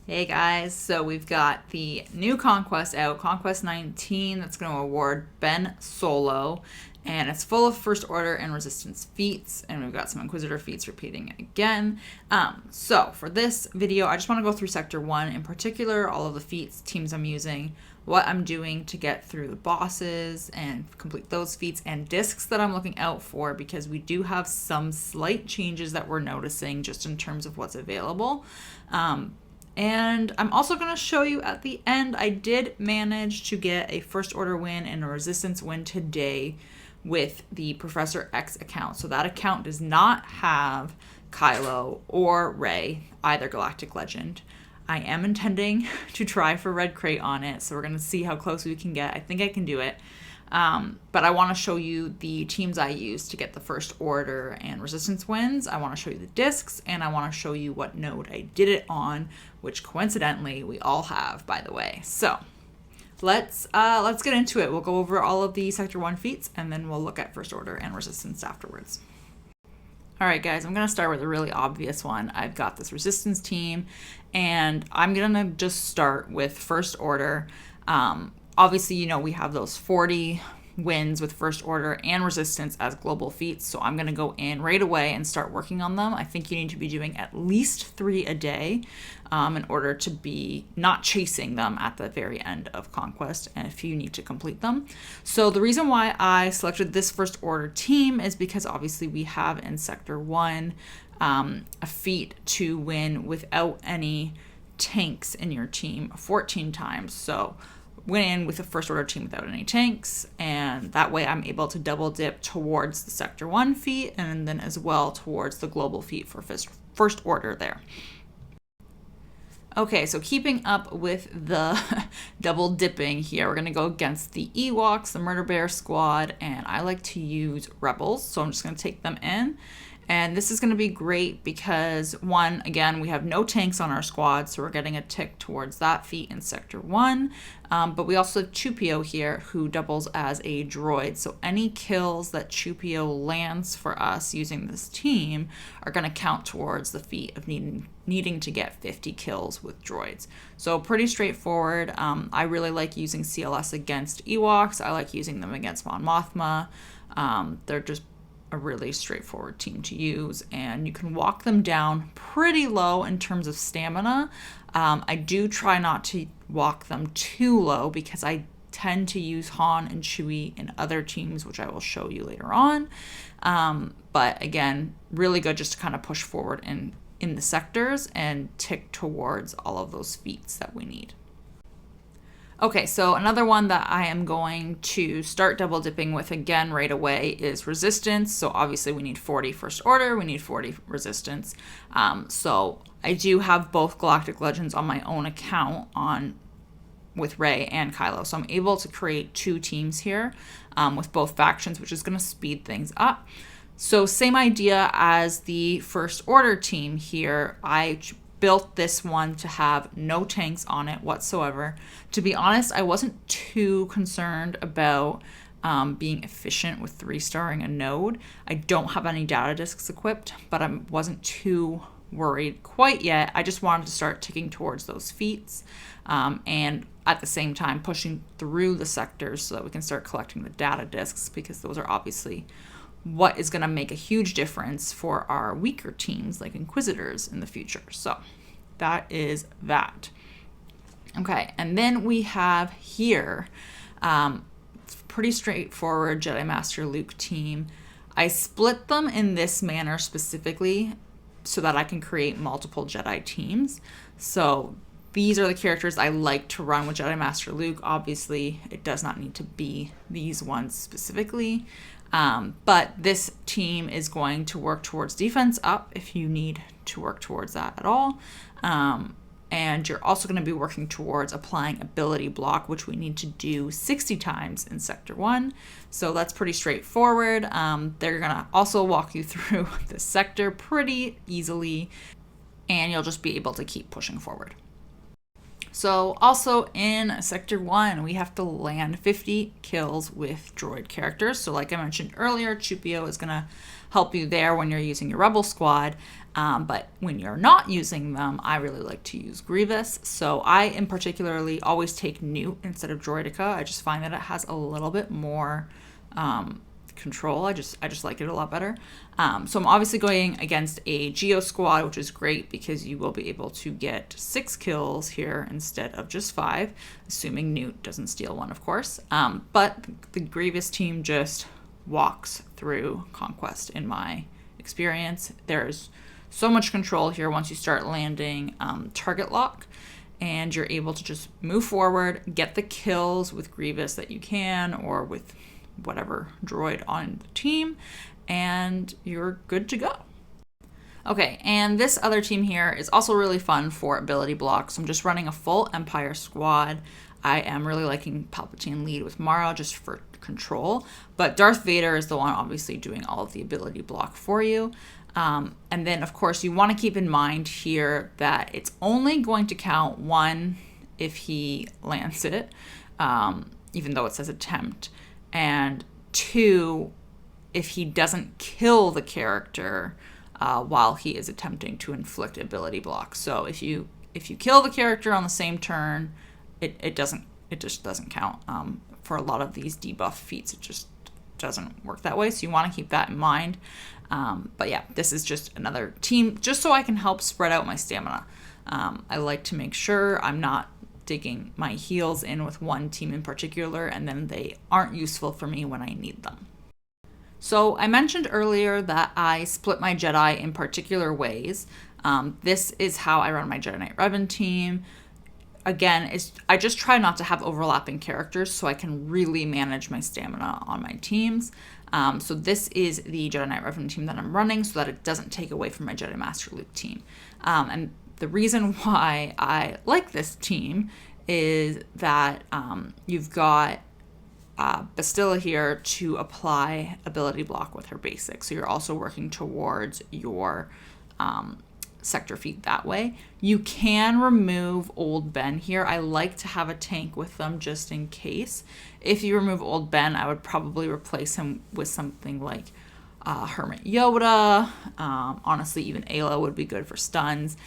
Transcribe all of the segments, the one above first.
Hey guys, so we've got the new Conquest out, Conquest 19, that's going to award Ben Solo, and it's full of First Order and Resistance feats, and we've got some Inquisitor feats repeating again. So for this video, I just want to go through Sector 1 in particular, all of the feats, teams I'm using, what I'm doing to get through the bosses and complete those feats, and discs that I'm looking out for, because we do have some slight changes that we're noticing just in terms of what's available. And I'm also going to show you at the end, I did manage to get a First Order win and a Resistance win today with the Professor X account. So that account does not have Kylo or Rey, either Galactic Legend. I am intending to try for Red Crate on it, so we're going to see how close we can get. I think I can do it. But I want to show you the teams I used to get the First Order and Resistance wins. I want to show you the discs, and I want to show you what node I did it on, which coincidentally we all have, by the way. So let's get into it. We'll go over all of the Sector 1 feats, and then we'll look at First Order and Resistance afterwards. All right, guys, I'm going to start with a really obvious one. I've got this Resistance team, and I'm going to just start with First Order. Obviously, you know, we have those 40 wins with First Order and Resistance as global feats, so I'm going to go in right away and start working on them. I think you need to be doing at least 3 a day in order to be not chasing them at the very end of Conquest, and if you need to complete them. So the reason why I selected this First Order team is because obviously we have in Sector 1 a feat to win without any tanks in your team 14 times. So went in with a First Order team without any tanks, and that way I'm able to double dip towards the Sector 1 feat and then as well towards the global feat for First Order there. Okay, so keeping up with the double dipping here, we're going to go against the Ewoks, the Murder Bear Squad, and I like to use Rebels, so I'm just going to take them in. And this is going to be great because, one, again, we have no tanks on our squad, so we're getting a tick towards that feat in Sector 1. But we also have Chupio here, who doubles as a droid. So any kills that Chupio lands for us using this team are going to count towards the feat of needing to get 50 kills with droids. So pretty straightforward. I really like using CLS against Ewoks. I like using them against Mon Mothma. They're just a really straightforward team to use, and you can walk them down pretty low in terms of stamina. I do try not to walk them too low because I tend to use Han and Chewy in other teams, which I will show you later on. But again, really good just to kind of push forward in the sectors and tick towards all of those feats that we need. Okay, so another one that I am going to start double dipping with again right away is Resistance. So obviously we need 40 First Order, we need 40 Resistance. So I do have both Galactic Legends on my own account with Rey and Kylo. So I'm able to create 2 teams here with both factions, which is going to speed things up. So same idea as the First Order team here. I built this one to have no tanks on it whatsoever. To be honest, I wasn't too concerned about being efficient with 3-starring a node. I don't have any data discs equipped, but I wasn't too worried quite yet. I just wanted to start ticking towards those feats and at the same time pushing through the sectors so that we can start collecting the data discs, because those are obviously what is going to make a huge difference for our weaker teams like Inquisitors in the future. So that is that. Okay, and then we have here pretty straightforward Jedi Master Luke team. I split them in this manner specifically so that I can create multiple Jedi teams. So these are the characters I like to run with Jedi Master Luke. Obviously, it does not need to be these ones specifically. But this team is going to work towards defense up if you need to work towards that at all. And you're also going to be working towards applying ability block, which we need to do 60 times in Sector 1. So that's pretty straightforward. They're going to also walk you through the sector pretty easily, and you'll just be able to keep pushing forward. So also in Sector 1, we have to land 50 kills with droid characters. So like I mentioned earlier, Chupio is going to help you there when you're using your Rebel squad. But when you're not using them, I really like to use Grievous. So I, in particularly, always take Newt instead of Droidica. I just find that it has a little bit more control. I just like it a lot better. So I'm obviously going against a Geo squad, which is great because you will be able to get 6 kills here instead of just 5, assuming Newt doesn't steal one, of course. But the Grievous team just walks through Conquest in my experience. There's so much control here once you start landing target lock, and you're able to just move forward, get the kills with Grievous that you can, or with whatever droid on the team, and you're good to go. Okay, and this other team here is also really fun for ability blocks. So I'm just running a full Empire squad. I am really liking Palpatine lead with Mara just for control, but Darth Vader is the one obviously doing all of the ability block for you. And then, of course, you want to keep in mind here that it's only going to count 1 if he lands it, even though it says attempt, and 2 if he doesn't kill the character while he is attempting to inflict ability blocks. So if you kill the character on the same turn, it just doesn't count. For a lot of these debuff feats, it just doesn't work that way. So you want to keep that in mind. But yeah, this is just another team just so I can help spread out my stamina. I like to make sure I'm not digging my heals in with one team in particular, and then they aren't useful for me when I need them. So I mentioned earlier that I split my Jedi in particular ways. This is how I run my Jedi Knight Revan team. Again, I just try not to have overlapping characters so I can really manage my stamina on my teams. So this is the Jedi Knight Revan team that I'm running so that it doesn't take away from my Jedi Master Luke team. And the reason why I like this team is that you've got Bastilla here to apply ability block with her basic. So you're also working towards your sector feat that way. You can remove Old Ben here. I like to have a tank with them just in case. If you remove Old Ben, I would probably replace him with something like Hermit Yoda. Honestly, even Ayla would be good for stuns.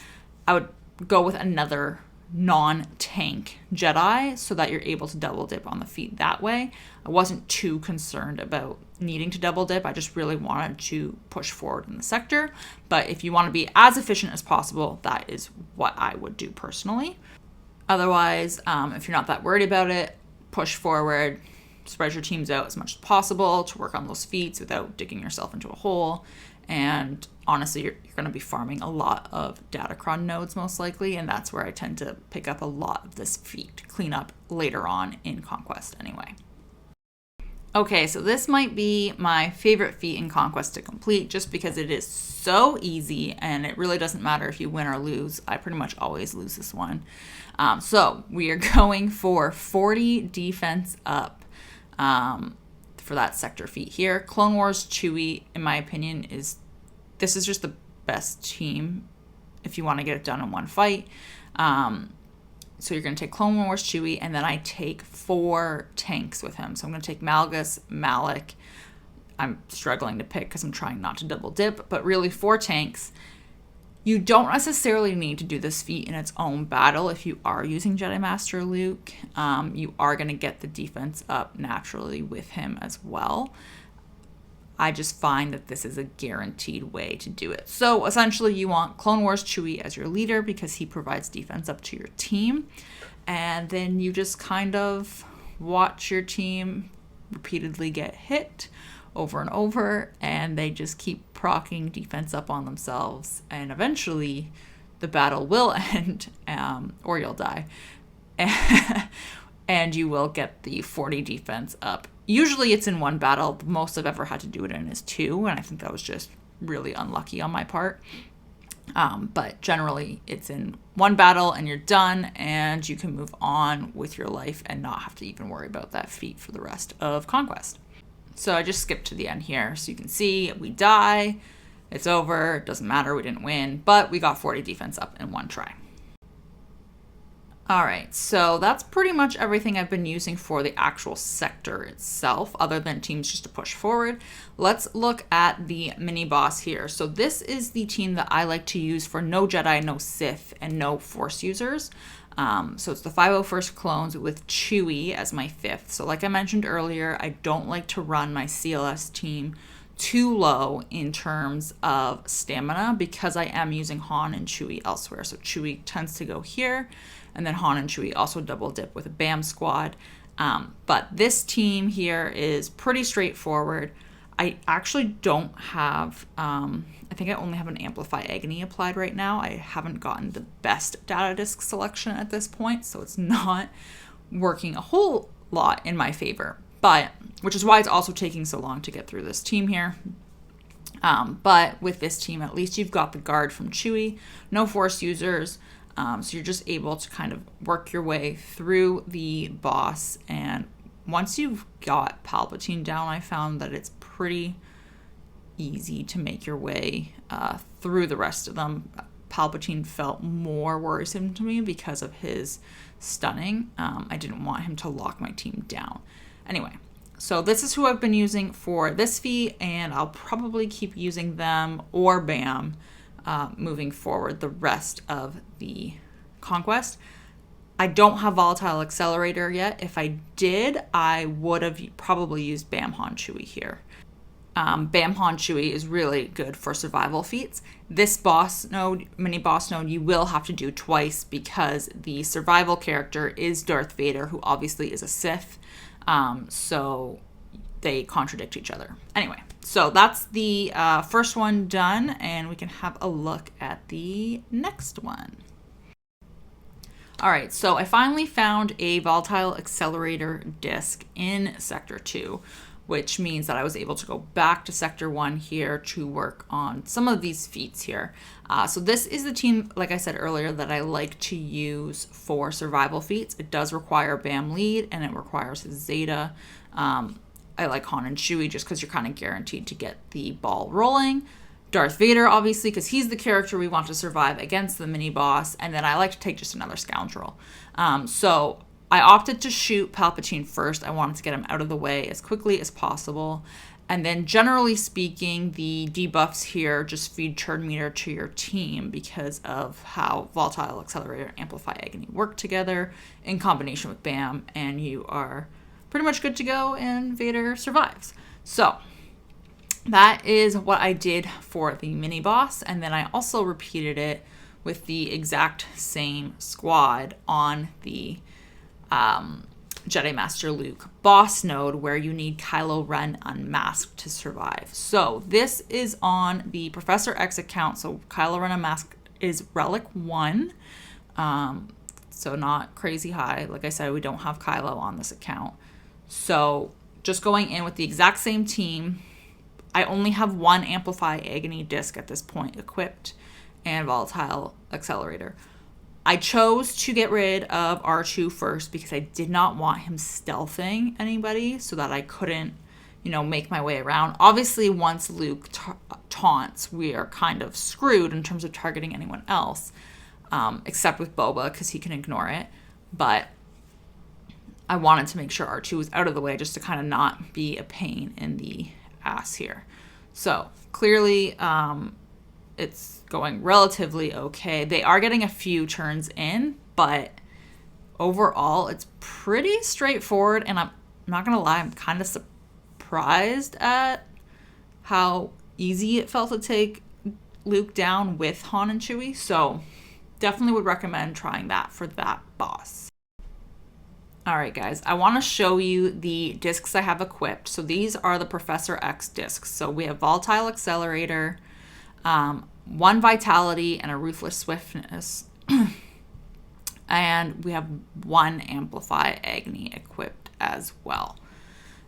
I would go with another non-tank Jedi so that you're able to double dip on the feet that way. I wasn't too concerned about needing to double dip. I just really wanted to push forward in the sector. But if you want to be as efficient as possible, that is what I would do personally. Otherwise, if you're not that worried about it, push forward, spread your teams out as much as possible to work on those feats without digging yourself into a hole. And honestly, you're going to be farming a lot of Datacron nodes most likely, and that's where I tend to pick up a lot of this feat cleanup later on in Conquest anyway. Okay, so this might be my favorite feat in Conquest to complete just because it is so easy and it really doesn't matter if you win or lose. I pretty much always lose this one. So we are going for 40 defense up for that sector feat here. Clone Wars Chewy, in my opinion, this is just the best team if you want to get it done in one fight. So you're going to take Clone Wars Chewy, and then I take 4 tanks with him. So I'm going to take Malgus, Malik. I'm struggling to pick because I'm trying not to double dip, but really 4 tanks. You don't necessarily need to do this feat in its own battle if you are using Jedi Master Luke. You are going to get the defense up naturally with him as well. I just find that this is a guaranteed way to do it. So essentially you want Clone Wars Chewy as your leader because he provides defense up to your team. And then you just kind of watch your team repeatedly get hit over and over, and they just keep proccing defense up on themselves. And eventually the battle will end, or you'll die. And you will get the 40 defense up. Usually it's in one battle. The most I've ever had to do it in is 2, and I think that was just really unlucky on my part. But generally it's in one battle and you're done, and you can move on with your life and not have to even worry about that feat for the rest of Conquest. So I just skipped to the end here. So you can see we die, it's over, it doesn't matter, we didn't win, but we got 40 defense up in one try. All right, so that's pretty much everything I've been using for the actual sector itself, other than teams just to push forward. Let's look at the mini boss here. So this is the team that I like to use for no Jedi, no Sith, and no Force users. So it's the 501st clones with Chewy as my 5th. So like I mentioned earlier, I don't like to run my CLS team too low in terms of stamina because I am using Han and Chewy elsewhere. So Chewy tends to go here, and then Han and Chewy also double dip with a BAM squad. But this team here is pretty straightforward. I actually don't have, I think I only have an Amplify Agony applied right now. I haven't gotten the best data disk selection at this point, so it's not working a whole lot in my favor. But, which is why it's also taking so long to get through this team here. But with this team, at least you've got the guard from Chewy, no Force users, so you're just able to kind of work your way through the boss. And once you've got Palpatine down, I found that it's pretty easy to make your way through the rest of them. Palpatine felt more worrisome to me because of his stunning. I didn't want him to lock my team down. Anyway, so this is who I've been using for this feat, and I'll probably keep using them or BAM moving forward the rest of the Conquest. I don't have Volatile Accelerator yet. If I did, I would have probably used BAM Han Chewy here. BAM Han Chewy is really good for survival feats. This boss node, mini boss node, you will have to do twice because the survival character is Darth Vader, who obviously is a Sith. So they contradict each other. Anyway, so that's the first one done, and we can have a look at the next one. All right, so I finally found a Volatile Accelerator disc in Sector 2, which means that I was able to go back to Sector 1 here to work on some of these feats here. So this is the team, like I said earlier, that I like to use for survival feats. It does require BAM lead, and it requires his Zeta. I like Han and Chewy just because you're kind of guaranteed to get the ball rolling. Darth Vader, obviously, because he's the character we want to survive against the mini-boss. And then I like to take just another scoundrel. So I opted to shoot Palpatine first. I wanted to get him out of the way as quickly as possible. And then generally speaking, the debuffs here just feed turn meter to your team because of how Volatile Accelerator and Amplify Agony work together in combination with BAM. And you are pretty much good to go, and Vader survives. So that is what I did for the mini boss, and then I also repeated it with the exact same squad on the Jedi Master Luke boss node, where you need Kylo Ren unmasked to survive. So this is on the Professor X account, so Kylo Ren unmasked is Relic 1, so not crazy high. Like I said, we don't have Kylo on this account. So just going in with the exact same team. I only have one Amplify Agony disc at this point equipped and Volatile Accelerator. I chose to get rid of R2 first because I did not want him stealthing anybody so that I couldn't, make my way around. Obviously, once Luke taunts, we are kind of screwed in terms of targeting anyone else, except with Boba because he can ignore it. But I wanted to make sure R2 was out of the way just to kind of not be a pain in the ass here. So clearly it's going relatively okay. They are getting a few turns in, but overall it's pretty straightforward, and I'm not gonna lie, I'm kind of surprised at how easy it felt to take Luke down with Han and Chewy. So definitely would recommend trying that for that boss. All right, guys, I want to show you the discs I have equipped. So these are the Professor X discs. So we have Volatile Accelerator, one Vitality, and a Ruthless Swiftness. And we have one Amplify Agony equipped as well,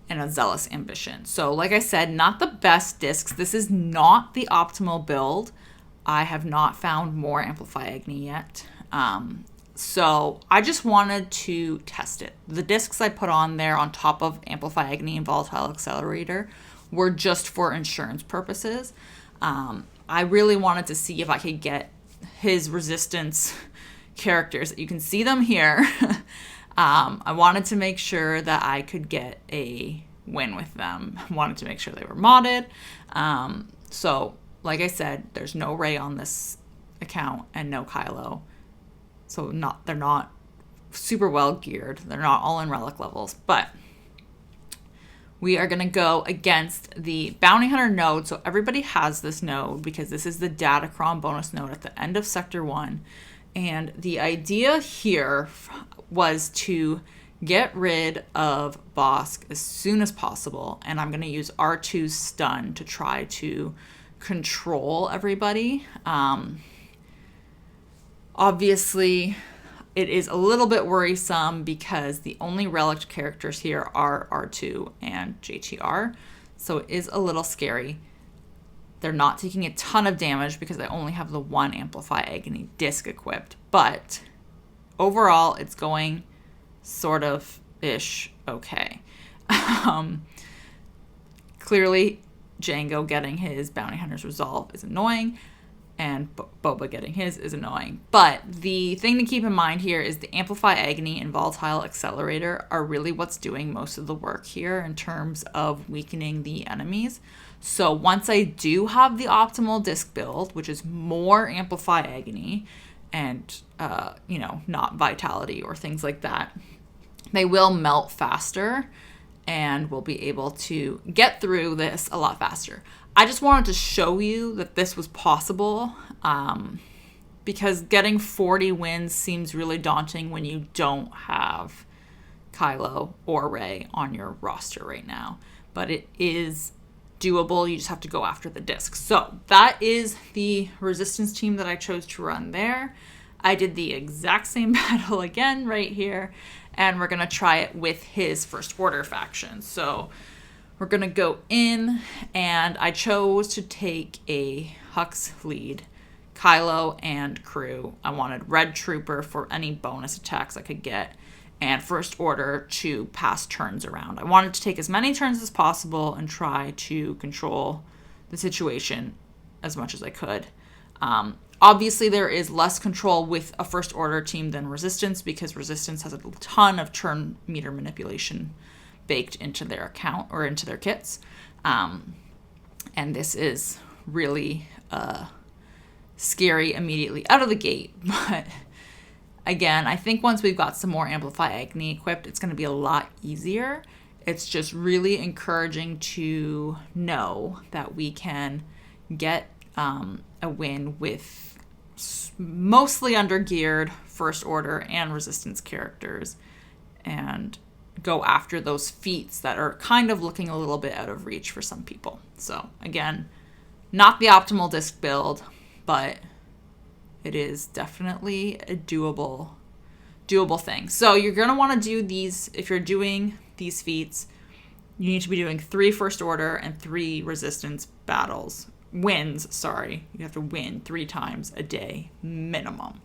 and a Zealous Ambition. So like I said, not the best discs. This is not the optimal build. I have not found more Amplify Agony yet. So I just wanted to test it. The discs I put on there on top of Amplify Agony and Volatile Accelerator were just for insurance purposes. I really wanted to see if I could get his resistance characters. You can see them here. I wanted to make sure that I could get a win with them. I wanted to make sure they were modded. So, like I said, there's no Rey on this account and no Kylo. So they're not super well geared. They're not all in relic levels, but we are going to go against the Bounty Hunter node. So everybody has this node because this is the Datacron bonus node at the end of Sector 1. And the idea here was to get rid of Bosk as soon as possible. And I'm going to use R2's stun to try to control everybody. Obviously, it is a little bit worrisome because the only relic characters here are R2 and JTR. So it is a little scary. They're not taking a ton of damage because I only have the one Amplify Agony disc equipped. But overall, it's going sort of ish okay. Clearly, Jango getting his Bounty Hunter's Resolve is annoying. And Boba getting his is annoying. But the thing to keep in mind here is the Amplify Agony and Volatile Accelerator are really what's doing most of the work here in terms of weakening the enemies. So once I do have the optimal disc build, which is more Amplify Agony and, not Vitality or things like that, they will melt faster and we'll be able to get through this a lot faster. I just wanted to show you that this was possible because getting 40 wins seems really daunting when you don't have Kylo or Rey on your roster right now. But it is doable. You just have to go after the disc. So that is the Resistance team that I chose to run there. I did the exact same battle again right here. And we're going to try it with his First Order faction. So we're going to go in, and I chose to take a Hux lead, Kylo and crew. I wanted Red Trooper for any bonus attacks I could get, and First Order to pass turns around. I wanted to take as many turns as possible and try to control the situation as much as I could. Obviously, there is less control with a First Order team than Resistance because Resistance has a ton of turn meter manipulation baked into their account or into their kits. And this is really scary immediately out of the gate. But again, I think once we've got some more Amplify Agony equipped, it's going to be a lot easier. It's just really encouraging to know that we can get a win with mostly under-geared First Order and Resistance characters and go after those feats that are kind of looking a little bit out of reach for some people. So again, not the optimal disc build, but it is definitely a doable thing. So you're going to want to do these, if you're doing these feats, you need to be doing 3 First Order and 3 Resistance wins. You have to win 3 times a day minimum,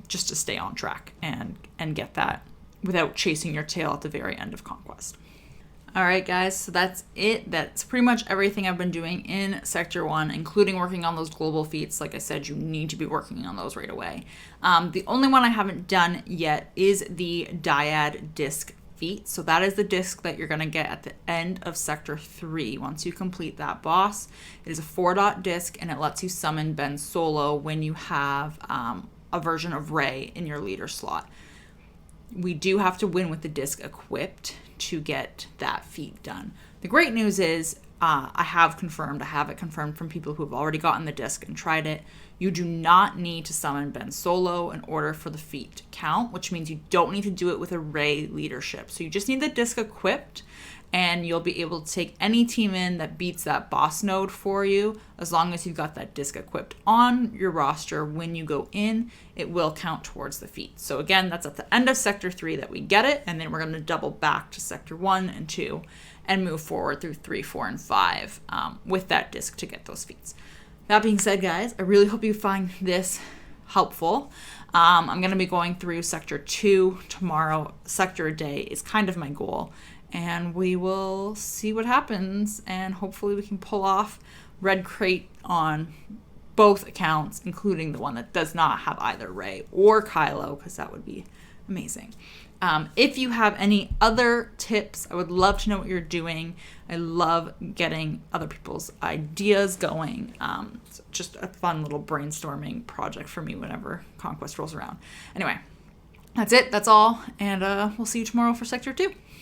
just to stay on track and get that without chasing your tail at the very end of Conquest. All right, guys, so that's it. That's pretty much everything I've been doing in Sector 1, including working on those global feats. Like I said, you need to be working on those right away. The only one I haven't done yet is the Dyad Disc feat. So that is the disc that you're going to get at the end of Sector 3 once you complete that boss. It is a 4-dot disc, and it lets you summon Ben Solo when you have a version of Rey in your leader slot. We do have to win with the disc equipped to get that feat done. The great news is I have it confirmed from people who have already gotten the disc and tried it. You do not need to summon Ben Solo in order for the feat to count, which means you don't need to do it with a Rey leadership. So you just need the disc equipped, and you'll be able to take any team in that beats that boss node for you. As long as you've got that disc equipped on your roster when you go in, it will count towards the feat. So again, that's at the end of Sector 3 that we get it, and then we're going to double back to Sector 1 and 2 and move forward through 3, 4, and 5 with that disc to get those feats. That being said, guys, I really hope you find this helpful. I'm going to be going through Sector 2 tomorrow. Sector a day is kind of my goal. And we will see what happens, and hopefully we can pull off Red Crate on both accounts, including the one that does not have either Rey or Kylo, because that would be amazing. If you have any other tips, I would love to know what you're doing. I love getting other people's ideas going. It's just a fun little brainstorming project for me whenever Conquest rolls around. Anyway, that's it. That's all. And we'll see you tomorrow for Sector 2.